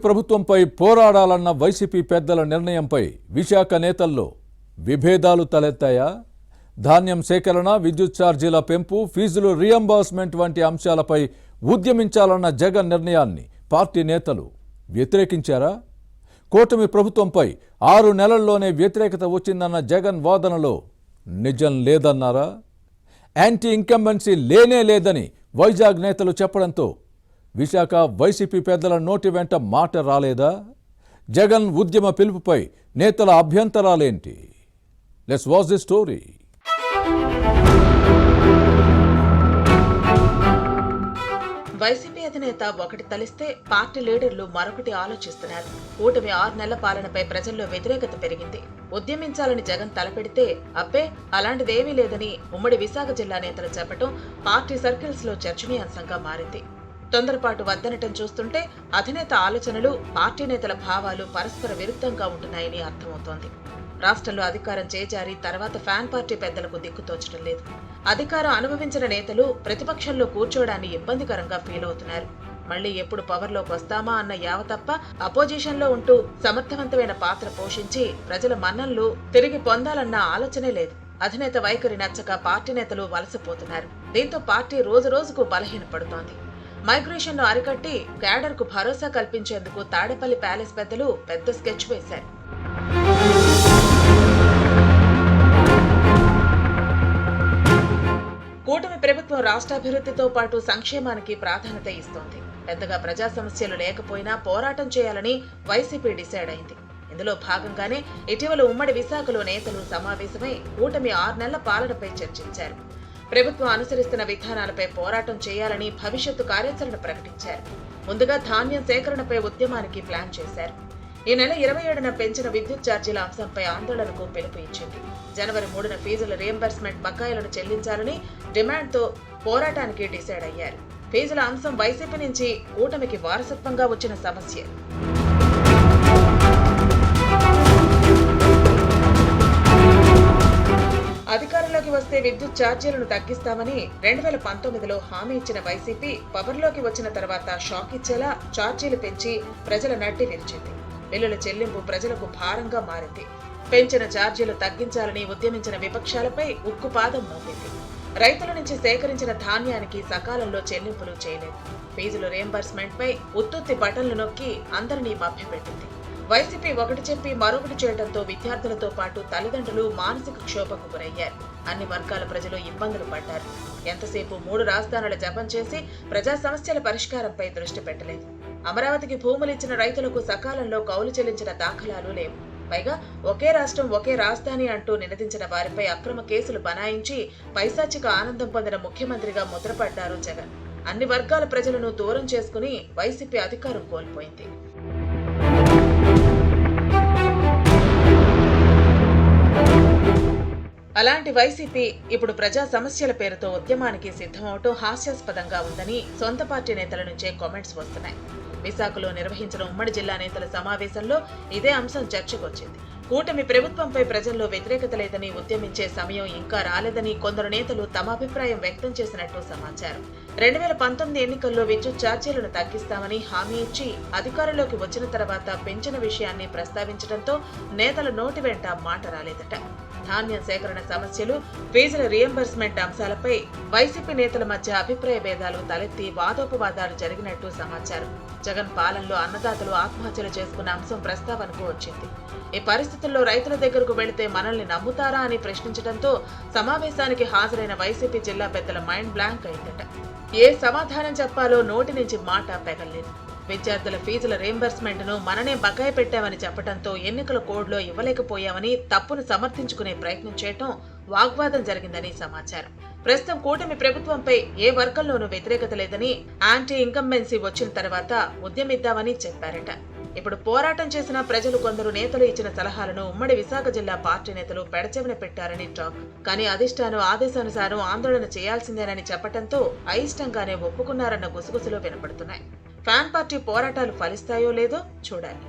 ప్రభుత్వంపై పోరాడాలన్న వైసీపీ పెద్దల నిర్ణయంపై విశాఖ నేతల్లో విభేదాలు తలెత్తాయా? ధాన్యం సేకరణ, విద్యుత్ ఛార్జీల పెంపు, ఫీజులు రీయింబర్స్మెంట్ వంటి అంశాలపై ఉద్యమించాలన్న జగన్ నిర్ణయాన్ని పార్టీ నేతలు వ్యతిరేకించారా? కూటమి ప్రభుత్వంపై 6 నెలల్లోనే వ్యతిరేకత వచ్చిందన్న జగన్ వాదనలో నిజం లేదన్నారా? యాంటీ ఇన్కంబెన్సీ లేనే లేదని వైజాగ్ నేతలు చెప్పడంతో విశాఖ వైసీపీ పెద్దల నోటి వెంట మాట రాలేదా? జగన్ ఉద్యమ పిలుపుపై నేతల అభ్యంతరాలేంటి? Let's watch the story. YCP అధినేత ఒకటి తలిస్తే పార్టీ లీడర్లు మరొకటి ఆలోచిస్తున్నారు. కూటమి 6 నెలల పాలనపై ప్రజల్లో వ్యతిరేకత పెరిగింది. ఉద్యమించాలని జగన్ తలపెడితే అబ్బే అలాంటిదేమీ లేదని ఉమ్మడి విశాఖ జిల్లా నేతలు చెప్పడం పార్టీ సర్కిల్స్ లో చర్చనీయాంశంగా మారింది. తొందరపాటు వద్దనటం చూస్తుంటే అధినేత ఆలోచనలు, పార్టీ నేతల భావాలు పరస్పర విరుద్ధంగా ఉంటున్నాయని అర్థమవుతోంది. రాష్ట్రంలో అధికారం చేజారి తర్వాత ఫ్యాన్ పార్టీ పెద్దలకు దిక్కుతోచడం లేదు. అధికారం అనుభవించిన నేతలు ప్రతిపక్షంలో కూర్చోవడాన్ని ఇబ్బందికరంగా ఫీల్ అవుతున్నారు. మళ్లీ ఎప్పుడు పవర్లోకి వస్తామా అన్న యావ తప్ప అపోజిషన్ లో ఉంటూ సమర్థవంతమైన పాత్ర పోషించి ప్రజల మన్ననలు తిరిగి పొందాలన్న ఆలోచనే లేదు. అధినేత వైఖరి నచ్చక పార్టీ నేతలు వలసపోతున్నారు. దీంతో పార్టీ రోజు రోజుకు బలహీనపడుతోంది. మైగ్రేషన్ ను అరికట్టి క్యాడర్ కు భరోసా కల్పించేందుకు తాడేపల్లి ప్యాలెస్ పెద్దలు పెద్ద స్కెచ్ వేశారు. కూటమి ప్రభుత్వం రాష్ట్రాభివృద్ధితో పాటు సంక్షేమానికి ప్రాధాన్యత ఇస్తోంది. పెద్దగా ప్రజా సమస్యలు లేకపోయినా పోరాటం చేయాలని వైసీపీ డిసైడ్ అయింది. ఇందులో భాగంగానే ఇటీవల ఉమ్మడి విశాఖలో నేతలు సమావేశమై కూటమి 6 నెలల పాలనపై చర్చించారు. ప్రభుత్వం అనుసరిస్తున్న విధానాలపై పోరాటం చేయాలని భవిష్యత్తు కార్యాచరణ ప్రకటించారు. ముందుగా ధాన్యం సేకరణపై ఉద్యమానికి ప్లాన్ చేశారు. ఈ నెల 27న పెంచిన విద్యుత్ ఛార్జీల అంశంపై ఆందోళనకు పిలుపు ఇచ్చింది. జనవరి 3న ఫీజుల రీయింబర్స్మెంట్ బకాయిలను చెల్లించాలని డిమాండ్తో పోరాటానికి డిసైడ్ అయ్యారు. ఫీజుల అంశం వైసీపీ నుంచి కూటమికి వారసత్వంగా వచ్చిన సమస్య. అధికారంలోకి వస్తే విద్యుత్ ఛార్జీలను తగ్గిస్తామని 2019లో హామీ ఇచ్చిన వైసీపీ పవర్లోకి వచ్చిన తర్వాత షాక్ ఇచ్చేలా ఛార్జీలు పెంచి ప్రజల నడ్డి విరిచింది. బిల్లుల చెల్లింపు ప్రజలకు భారంగా మారింది. పెంచిన ఛార్జీలు తగ్గించాలని ఉద్యమించిన విపక్షాలపై ఉక్కుపాదం మోపింది. రైతుల నుంచి సేకరించిన ధాన్యానికి సకాలంలో చెల్లింపులు చేయలేదు. ఫీజుల రీయింబర్స్మెంట్ పై ఉత్తుత్తి బటన్లు నొక్కి అందరినీ మభ్యపెట్టింది. వైసీపీ ఒకటి చెప్పి మరొకటి చేయడంతో విద్యార్థులతో పాటు తల్లిదండ్రులు మానసిక క్షోభకు గురయ్యారు. అన్ని వర్గాల ప్రజలు ఇబ్బందులు పడ్డారు. ఎంతసేపు 3 రాజధానుల జపం చేసి ప్రజా సమస్యల పరిష్కారంపై దృష్టి పెట్టలేదు. అమరావతికి భూములు ఇచ్చిన రైతులకు సకాలంలో కౌలు చెల్లించిన దాఖలాలు లేవు. పైగా ఒకే రాష్ట్రం ఒకే రాజధాని అంటూ నినదించిన వారిపై అక్రమ కేసులు బనాయించి పైశాచిక ఆనందం పొందిన ముఖ్యమంత్రిగా ముద్రపడ్డారు జగన్. అన్ని వర్గాల ప్రజలను దూరం చేసుకుని వైసీపీ అధికారం కోల్పోయింది. అలాంటి వైసీపీ ఇప్పుడు ప్రజా సమస్యల పేరుతో ఉద్యమానికి సిద్ధమవటం హాస్యాస్పదంగా ఉందని సొంత పార్టీ నేతల నుంచే కామెంట్స్ వస్తున్నాయి. విశాఖలో నిర్వహించిన ఉమ్మడి జిల్లా నేతల సమావేశంలో ఇదే అంశం చర్చకొచ్చింది. కూటమి ప్రభుత్వంపై ప్రజల్లో వ్యతిరేకత లేదని, ఉద్యమించే సమయం ఇంకా రాలేదని కొందరు నేతలు తమ అభిప్రాయం వ్యక్తం చేసినట్టు సమాచారం. 2019 ఎన్నికల్లో విద్యుత్ ఛార్జీలను తగ్గిస్తామని హామీ ఇచ్చి అధికారంలోకి వచ్చిన తర్వాత పెంచిన విషయాన్ని ప్రస్తావించడంతో నేతల నోటి వెంట మాట రాలేదట. ధాన్యం సేకరణ సమస్యలు, ఫీజుల రీయింబర్స్మెంట్ అంశాలపై వైసీపీ నేతల మధ్య అభిప్రాయ భేదాలు తలెత్తి వాదోపవాదాలు జరిగినట్టు సమాచారం. జగన్ పాలనలో అన్నదాతలు ఆత్మహత్యలు చేసుకున్న అంశం ప్రస్తావనకు వచ్చింది. ఈ పరిస్థితుల్లో రైతుల దగ్గరకు వెళితే మనల్ని నమ్ముతారా అని ప్రశ్నించడంతో సమావేశానికి హాజరైన వైసీపీ జిల్లా పెద్దల మైండ్ బ్లాంక్ అయిందట. ఏ సమాధానం చెప్పాలో నోటి నుంచి మాట పెగల్లేదు. విద్యార్థుల ఫీజుల రీయింబర్స్మెంట్ ను మననే బకాయి పెట్టామని చెప్పడంతో ఎన్నికల కోడ్లో ఇవ్వలేకపోయామని తప్పును సమర్థించుకునే ప్రయత్నం చేయటం వాగ్వాదం జరిగిందని సమాచారం. ప్రస్తుతం కూటమి ప్రభుత్వంపై ఏ వర్గంలోనూ వ్యతిరేకత లేదని, యాంటీ ఇన్కంబెన్సీ వచ్చిన తర్వాత ఉద్యమిద్దామని చెప్పారట. ఇప్పుడు పోరాటం చేసిన ప్రజలు కొందరు నేతలు ఇచ్చిన సలహాలను ఉమ్మడి విశాఖ జిల్లా పార్టీ నేతలు పెడచెవిన పెట్టారని టాక్. కానీ అధిష్టానం ఆదేశానుసారం ఆందోళన చేయాల్సిందేనని చెప్పడంతో అయిష్టంగానే ఒప్పుకున్నారన్న గుసగుసలు వినపడుతున్నాయి. ఫ్యాన్ పార్టీ పోరాటాలు ఫలిస్తాయో లేదో చూడాలి.